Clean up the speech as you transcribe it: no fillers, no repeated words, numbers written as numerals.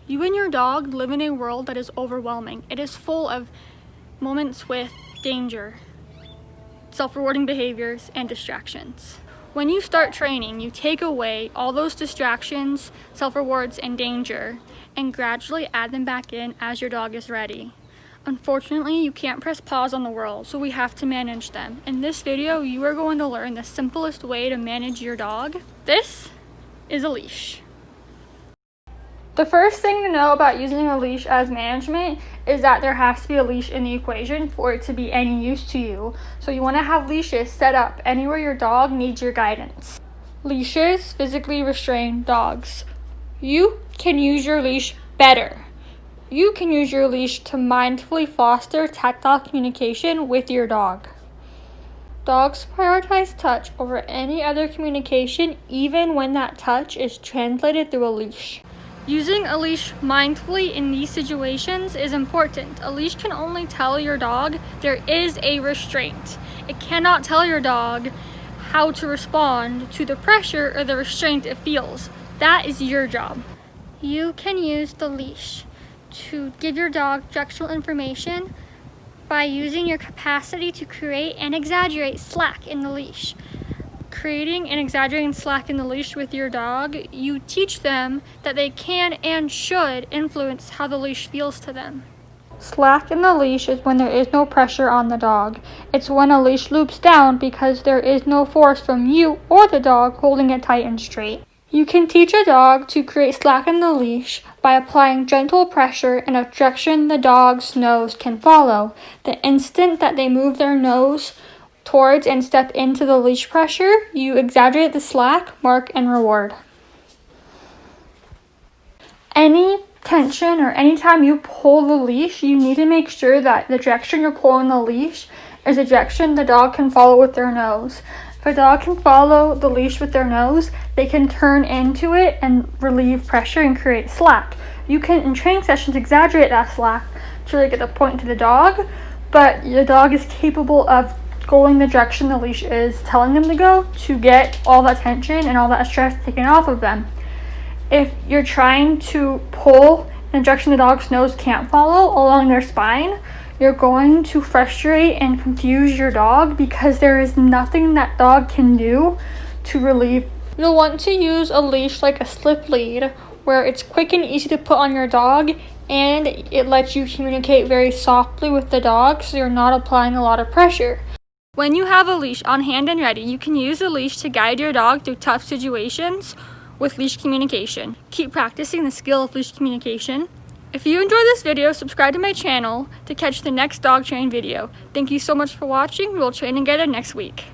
You and your dog live in a world that is overwhelming. It is full of moments with danger, self-rewarding behaviors, and distractions. When you start training, you take away all those distractions, self-rewards, and danger, and gradually add them back in as your dog is ready. Unfortunately, you can't press pause on the world, so we have to manage them. In this video, you are going to learn the simplest way to manage your dog. This is a leash. The first thing to know about using a leash as management is that there has to be a leash in the equation for it to be any use to you. So you want to have leashes set up anywhere your dog needs your guidance. Leashes physically restrain dogs. You can use your leash better. You can use your leash to mindfully foster tactile communication with your dog. Dogs prioritize touch over any other communication, even when that touch is translated through a leash. Using a leash mindfully in these situations is important. A leash can only tell your dog there is a restraint. It cannot tell your dog how to respond to the pressure or the restraint it feels. That is your job. You can use the leash to give your dog directional information by using your capacity to create and exaggerate slack in the leash. Creating and exaggerating slack in the leash with your dog, you teach them that they can and should influence how the leash feels to them. Slack in the leash is when there is no pressure on the dog. It's when a leash loops down because there is no force from you or the dog holding it tight and straight. You can teach a dog to create slack in the leash by applying gentle pressure in a direction the dog's nose can follow. The instant that they move their nose towards and step into the leash pressure, you exaggerate the slack, mark, and reward. Any tension or anytime you pull the leash, you need to make sure that the direction you're pulling the leash is a direction the dog can follow with their nose. If a dog can follow the leash with their nose, they can turn into it and relieve pressure and create slack. You can, in training sessions, exaggerate that slack to really get the point to the dog, but the dog is capable of going the direction the leash is telling them to go to get all that tension and all that stress taken off of them. If you're trying to pull in a direction the dog's nose can't follow along their spine, you're going to frustrate and confuse your dog because there is nothing that dog can do to relieve. You'll want to use a leash like a slip lead where it's quick and easy to put on your dog and it lets you communicate very softly with the dog so you're not applying a lot of pressure. When you have a leash on hand and ready, you can use the leash to guide your dog through tough situations with leash communication. Keep practicing the skill of leash communication. If you enjoyed this video, subscribe to my channel to catch the next dog training video. Thank you so much for watching. We will train together next week.